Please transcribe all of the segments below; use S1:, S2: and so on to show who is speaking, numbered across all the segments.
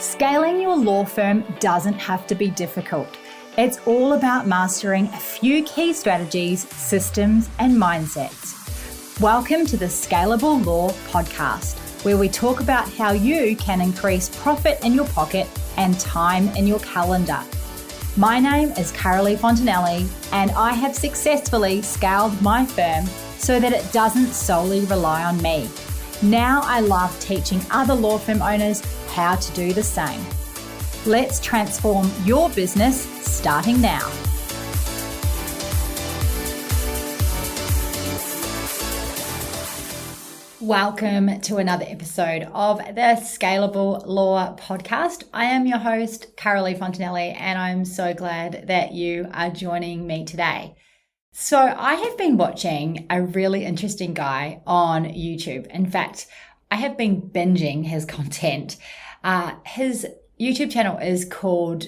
S1: Scaling your law firm doesn't have to be difficult. It's all about mastering a few key strategies, systems, and mindsets. Welcome to the Scalable Law Podcast, where we talk about how you can increase profit in your pocket and time in your calendar. My name is Carolee Fontanelli, and I have successfully scaled my firm so that it doesn't solely rely on me. Now I love teaching other law firm owners how to do the same. Let's transform your business starting now. Welcome to another episode of the Scalable Law Podcast. I am your host, Carolee Fontanelli, and I'm so glad that you are joining me today. So I have been watching a really interesting guy on YouTube. In fact, I have been binging his content. His YouTube channel is called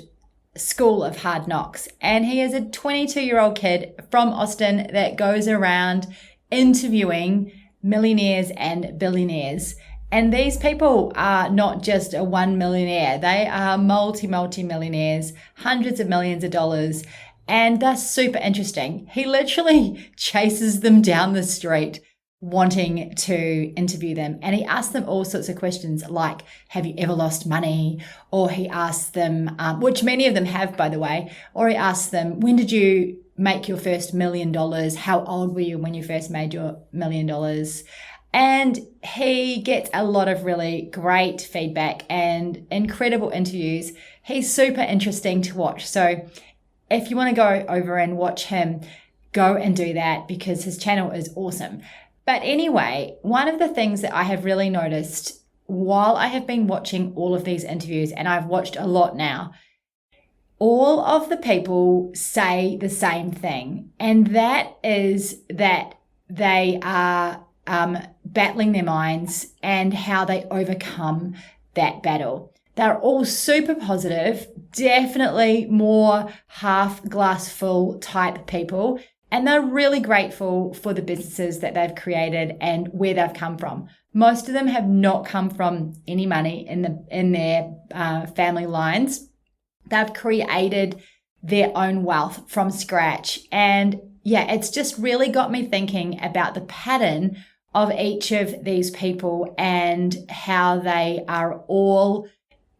S1: School of Hard Knocks, and he is a 22-year-old kid from Austin that goes around interviewing millionaires and billionaires. And these people are not just a one millionaire. They are multi-millionaires, hundreds of millions of dollars. And they're super interesting. He literally chases them down the street wanting to interview them. And he asks them all sorts of questions like, have you ever lost money? Or he asks them, which many of them have, by the way, or he asks them, when did you make your first $1 million? How old were you when you first made your $1 million? And he gets a lot of really great feedback and incredible interviews. He's super interesting to watch. So if you want to go over and watch him, go and do that because his channel is awesome. But anyway, one of the things that I have really noticed while I have been watching all of these interviews, and I've watched a lot now, all of the people say the same thing. And that is that they are battling their minds and how they overcome that battle. They're all super positive, definitely more half glass full type people. And they're really grateful for the businesses that they've created and where they've come from. Most of them have not come from any money in their family lines. They've created their own wealth from scratch. And yeah, it's just really got me thinking about the pattern of each of these people and how they are all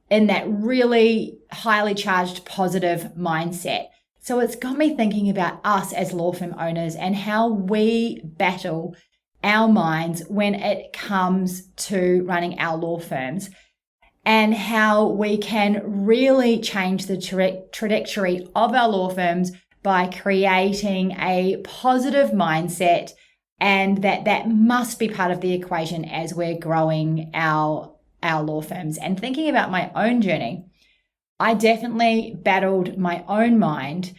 S1: in that really highly charged positive mindset. So it's got me thinking about us as law firm owners and how we battle our minds when it comes to running our law firms and how we can really change the trajectory of our law firms by creating a positive mindset, and that must be part of the equation as we're growing our law firms. And thinking about my own journey, I definitely battled my own mind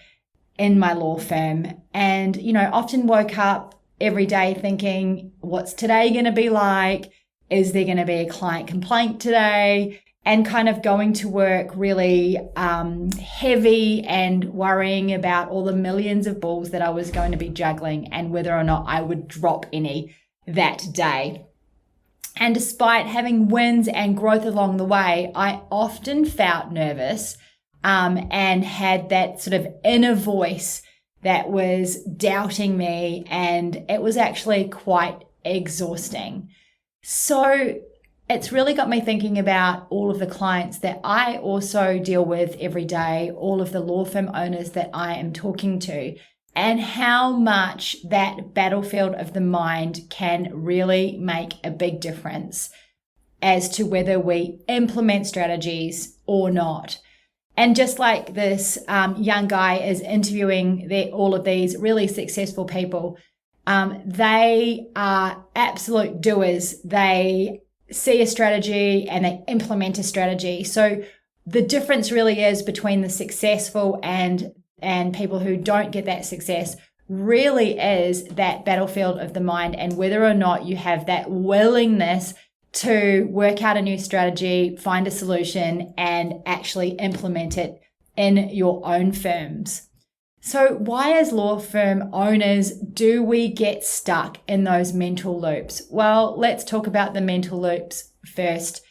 S1: in my law firm and, often woke up every day thinking, what's today going to be like? Is there going to be a client complaint today? And kind of going to work really heavy and worrying about all the millions of balls that I was going to be juggling and whether or not I would drop any that day. And despite having wins and growth along the way, I often felt nervous and had that sort of inner voice that was doubting me, and it was actually quite exhausting. So it's really got me thinking about all of the clients that I also deal with every day, all of the law firm owners that I am talking to, and how much that battlefield of the mind can really make a big difference as to whether we implement strategies or not. And just like this young guy is interviewing all of these really successful people, they are absolute doers. They see a strategy and they implement a strategy. So the difference really is between the successful and people who don't get that success really is that battlefield of the mind and whether or not you have that willingness to work out a new strategy, find a solution, and actually implement it in your own firms. So why as law firm owners do we get stuck in those mental loops? Well, let's talk about the mental loops first.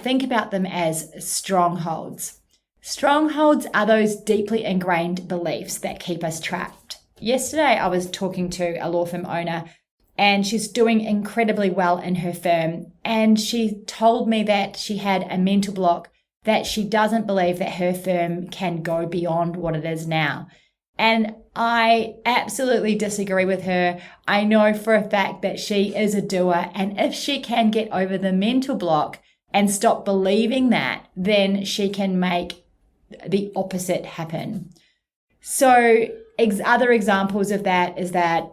S1: think about them as strongholds. Strongholds are those deeply ingrained beliefs that keep us trapped. Yesterday, I was talking to a law firm owner, and she's doing incredibly well in her firm. And she told me that she had a mental block, that she doesn't believe that her firm can go beyond what it is now. And I absolutely disagree with her. I know for a fact that she is a doer. And if she can get over the mental block and stop believing that, then she can make the opposite happen. So other examples of that is that,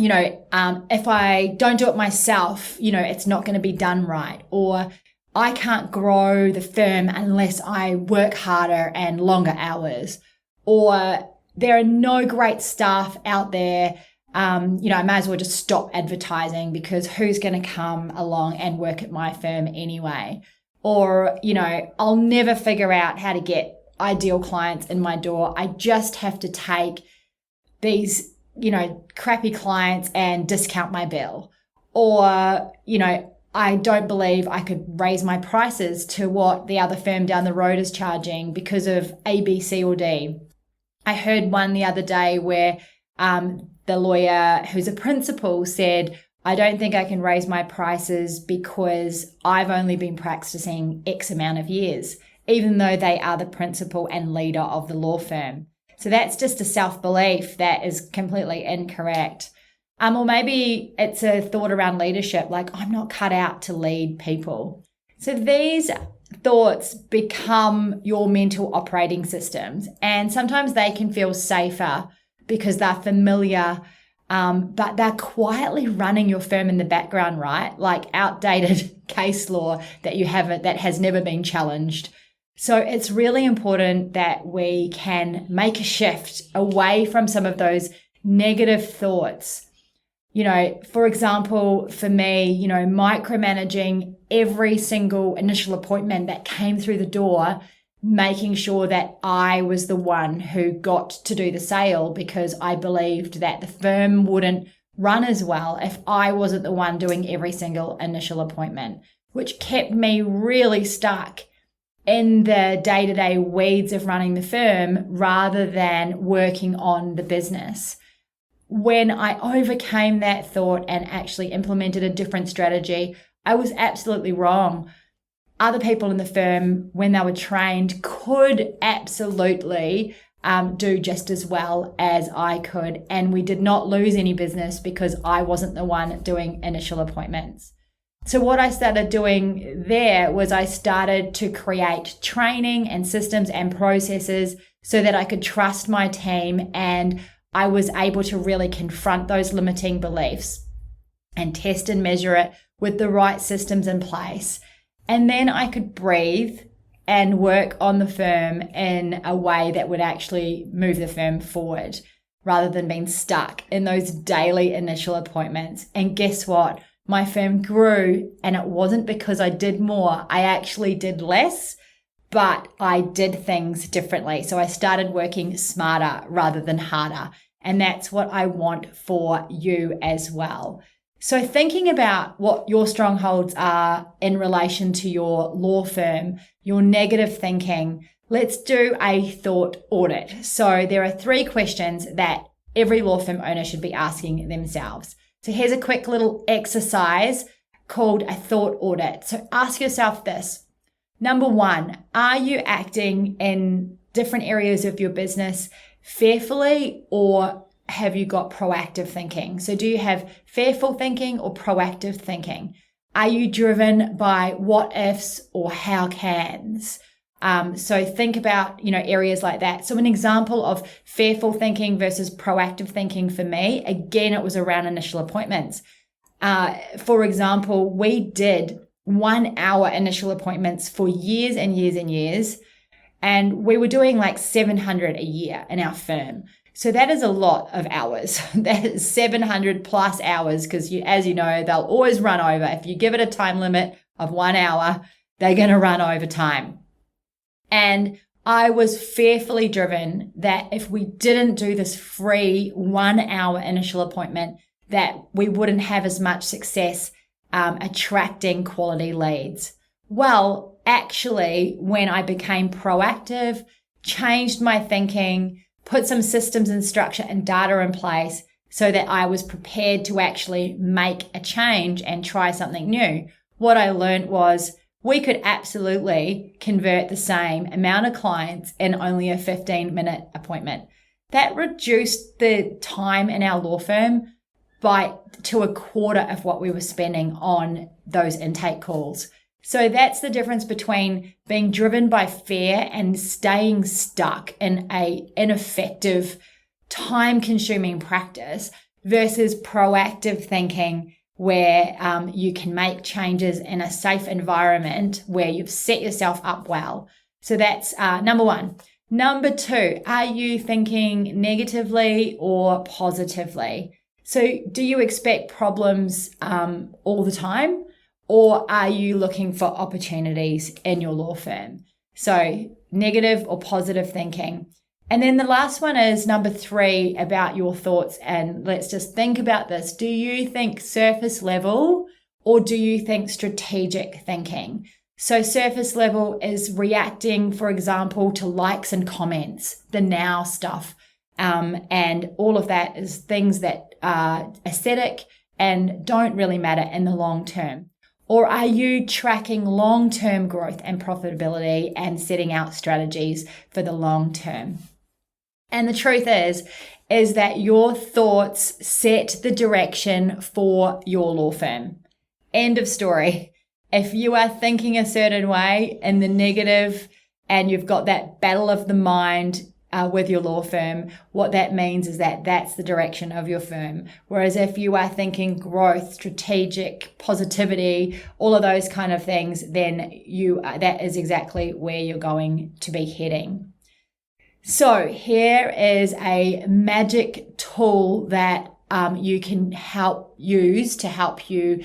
S1: if I don't do it myself, it's not going to be done right. Or I can't grow the firm unless I work harder and longer hours. Or there are no great staff out there. I may as well just stop advertising because who's going to come along and work at my firm anyway? Or, I'll never figure out how to get ideal clients in my door. I just have to take these, crappy clients and discount my bill. Or, I don't believe I could raise my prices to what the other firm down the road is charging because of A, B, C, or D. I heard one the other day where the lawyer who's a principal said, I don't think I can raise my prices because I've only been practicing X amount of years, even though they are the principal and leader of the law firm. So that's just a self-belief that is completely incorrect. Or maybe it's a thought around leadership, like I'm not cut out to lead people. So these thoughts become your mental operating systems, and sometimes they can feel safer because they're familiar, but they're quietly running your firm in the background, right? Like outdated case law that has never been challenged. So it's really important that we can make a shift away from some of those negative thoughts. For example, for me, micromanaging every single initial appointment that came through the door, making sure that I was the one who got to do the sale because I believed that the firm wouldn't run as well if I wasn't the one doing every single initial appointment, which kept me really stuck in the day-to-day weeds of running the firm rather than working on the business. When I overcame that thought and actually implemented a different strategy, I was absolutely wrong. Other people in the firm, when they were trained, could absolutely do just as well as I could. And we did not lose any business because I wasn't the one doing initial appointments. So what I started doing there was I started to create training and systems and processes so that I could trust my team, and I was able to really confront those limiting beliefs and test and measure it with the right systems in place. And then I could breathe and work on the firm in a way that would actually move the firm forward rather than being stuck in those daily initial appointments. And guess what? My firm grew, and it wasn't because I did more. I actually did less, but I did things differently. So I started working smarter rather than harder. And that's what I want for you as well. So thinking about what your strongholds are in relation to your law firm, your negative thinking, let's do a thought audit. So there are 3 questions that every law firm owner should be asking themselves. So here's a quick little exercise called a thought audit. So ask yourself this. Number 1, are you acting in different areas of your business fearfully, or have you got proactive thinking? So do you have fearful thinking or proactive thinking? Are you driven by what ifs or how cans? So think about, areas like that. So an example of fearful thinking versus proactive thinking for me, again, it was around initial appointments. For example, we did 1-hour initial appointments for years and years and years. And we were doing like 700 a year in our firm. So that is a lot of hours. That is 700 plus hours because as you know, they'll always run over. If you give it a time limit of 1 hour, they're going to run over time. And I was fearfully driven that if we didn't do this free 1-hour initial appointment, that we wouldn't have as much success attracting quality leads. Well, actually, when I became proactive, changed my thinking, put some systems and structure and data in place so that I was prepared to actually make a change and try something new, what I learned was we could absolutely convert the same amount of clients in only a 15-minute appointment. That reduced the time in our law firm to a quarter of what we were spending on those intake calls. So that's the difference between being driven by fear and staying stuck in a ineffective, time-consuming practice versus proactive thinking where you can make changes in a safe environment where you've set yourself up well. So that's number one. Number two, are you thinking negatively or positively? So do you expect problems all the time? Or are you looking for opportunities in your law firm? So negative or positive thinking. And then the last one is number three, about your thoughts. And let's just think about this. Do you think surface level or do you think strategic thinking? So surface level is reacting, for example, to likes and comments, the now stuff. And all of that is things that are aesthetic and don't really matter in the long term. Or are you tracking long-term growth and profitability and setting out strategies for the long term? And the truth is that your thoughts set the direction for your law firm. End of story. If you are thinking a certain way in the negative and you've got that battle of the mind with your law firm, what that means is that that's the direction of your firm. Whereas if you are thinking growth, strategic, positivity, all of those kind of things, then that is exactly where you're going to be heading. So here is a magic tool that you can use to help you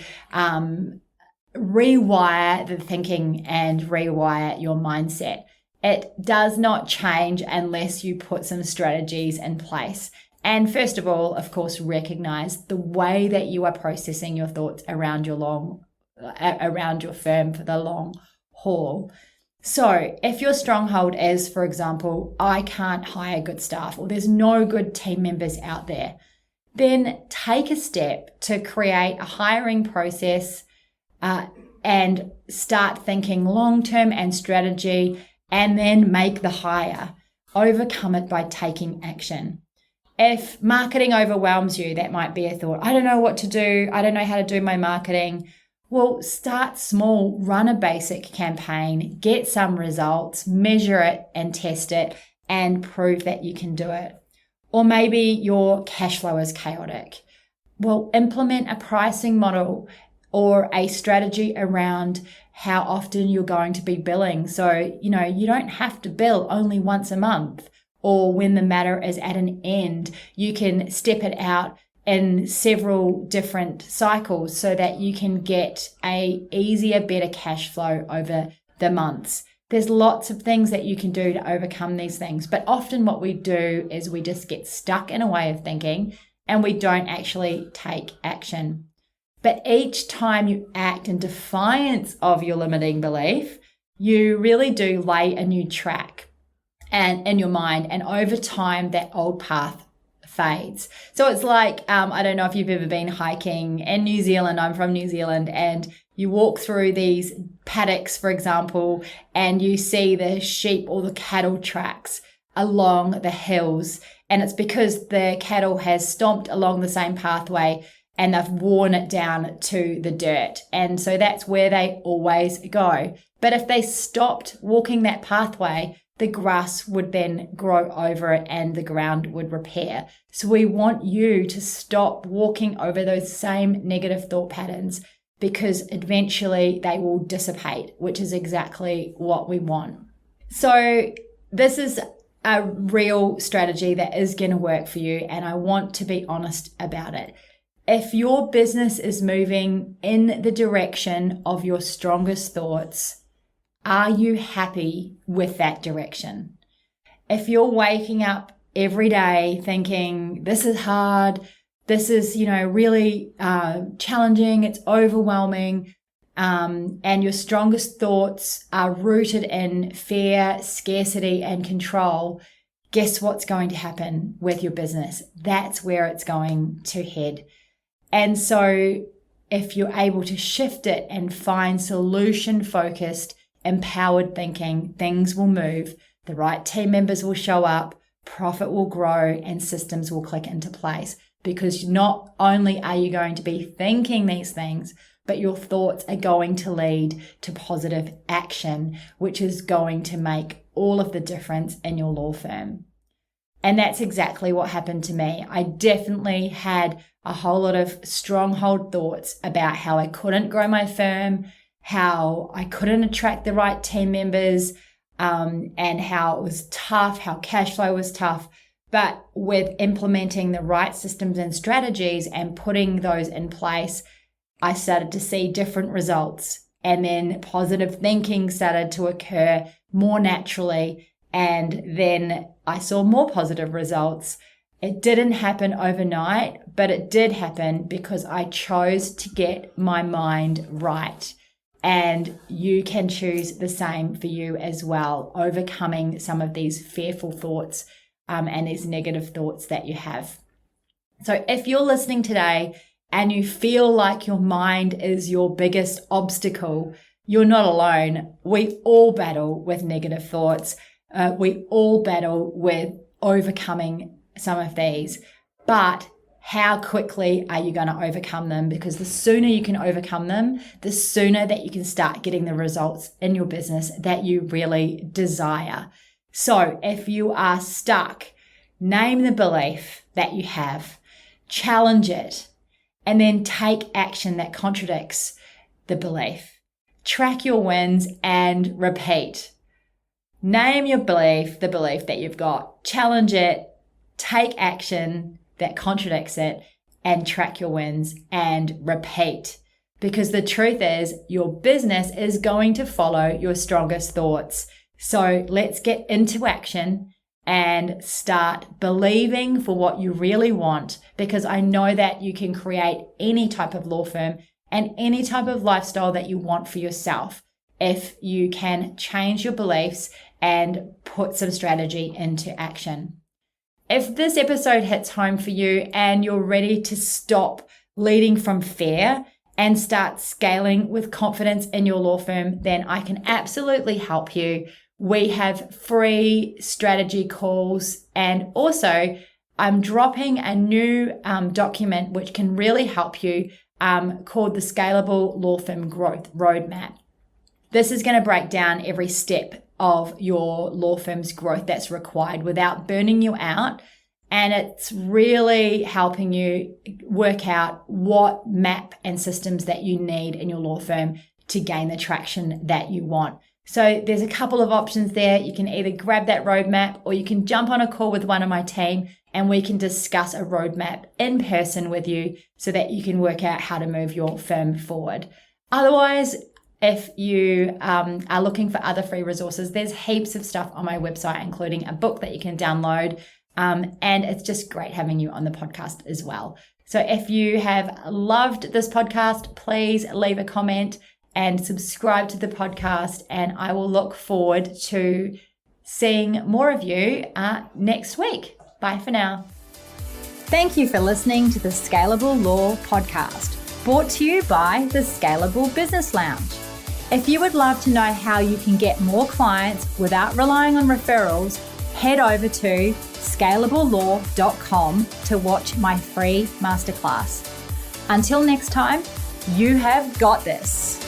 S1: rewire the thinking and rewire your mindset. It does not change unless you put some strategies in place. And first of all, of course, recognize the way that you are processing your thoughts around your firm for the long haul. So if your stronghold is, for example, I can't hire good staff or there's no good team members out there, then take a step to create a hiring process and start thinking long-term and strategy, and then make the hire. Overcome it by taking action. If marketing overwhelms you, that might be a thought. I don't know what to do. I don't know how to do my marketing. Well, start small, run a basic campaign, get some results, measure it and test it, and prove that you can do it. Or maybe your cash flow is chaotic. Well, implement a pricing model or a strategy around how often you're going to be billing. So, you don't have to bill only once a month, or when the matter is at an end, you can step it out in several different cycles so that you can get a easier, better cash flow over the months. There's lots of things that you can do to overcome these things. But often what we do is we just get stuck in a way of thinking and we don't actually take action. But each time you act in defiance of your limiting belief, you really do lay a new track and in your mind. And over time, that old path fades. So it's like, I don't know if you've ever been hiking in New Zealand. I'm from New Zealand, and you walk through these paddocks, for example, and you see the sheep or the cattle tracks along the hills. And it's because the cattle has stomped along the same pathway and they've worn it down to the dirt. And so that's where they always go. But if they stopped walking that pathway, the grass would then grow over it and the ground would repair. So we want you to stop walking over those same negative thought patterns, because eventually they will dissipate, which is exactly what we want. So this is a real strategy that is going to work for you, and I want to be honest about it. If your business is moving in the direction of your strongest thoughts, are you happy with that direction? If you're waking up every day thinking, this is hard, this is, really challenging, it's overwhelming, and your strongest thoughts are rooted in fear, scarcity, and control, guess what's going to happen with your business? That's where it's going to head. And so if you're able to shift it and find solution-focused, empowered thinking, things will move, the right team members will show up, profit will grow, and systems will click into place. Because not only are you going to be thinking these things, but your thoughts are going to lead to positive action, which is going to make all of the difference in your law firm. And that's exactly what happened to me. I definitely had a whole lot of stronghold thoughts about how I couldn't grow my firm, how I couldn't attract the right team members, and how it was tough, how cash flow was tough. But with implementing the right systems and strategies and putting those in place, I started to see different results. And then positive thinking started to occur more naturally. And then I saw more positive results. It didn't happen overnight, but it did happen because I chose to get my mind right. And you can choose the same for you as well, overcoming some of these fearful thoughts and these negative thoughts that you have. So if you're listening today and you feel like your mind is your biggest obstacle, you're not alone. We all battle with negative thoughts. We all battle with overcoming some of these. But how quickly are you going to overcome them? Because the sooner you can overcome them, the sooner that you can start getting the results in your business that you really desire. So if you are stuck, name the belief that you have, challenge it, and then take action that contradicts the belief. Track your wins and repeat. Name your belief, the belief that you've got, challenge it, take action that contradicts it, and track your wins and repeat. Because the truth is, your business is going to follow your strongest thoughts. So let's get into action and start believing for what you really want, because I know that you can create any type of law firm and any type of lifestyle that you want for yourself if you can change your beliefs and put some strategy into action. If this episode hits home for you and you're ready to stop leading from fear and start scaling with confidence in your law firm, then I can absolutely help you. We have free strategy calls, and also I'm dropping a new document which can really help you called the Scalable Law Firm Growth Roadmap. This is going to break down every step of your law firm's growth that's required without burning you out. And it's really helping you work out what map and systems that you need in your law firm to gain the traction that you want. So there's a couple of options there. You can either grab that roadmap or you can jump on a call with one of my team and we can discuss a roadmap in person with you so that you can work out how to move your firm forward. Otherwise, if you are looking for other free resources, there's heaps of stuff on my website, including a book that you can download. And it's just great having you on the podcast as well. So if you have loved this podcast, please leave a comment and subscribe to the podcast. And I will look forward to seeing more of you next week. Bye for now. Thank you for listening to the Scalable Law Podcast, brought to you by the Scalable Business Lounge. If you would love to know how you can get more clients without relying on referrals, head over to scalablelaw.com to watch my free masterclass. Until next time, you have got this.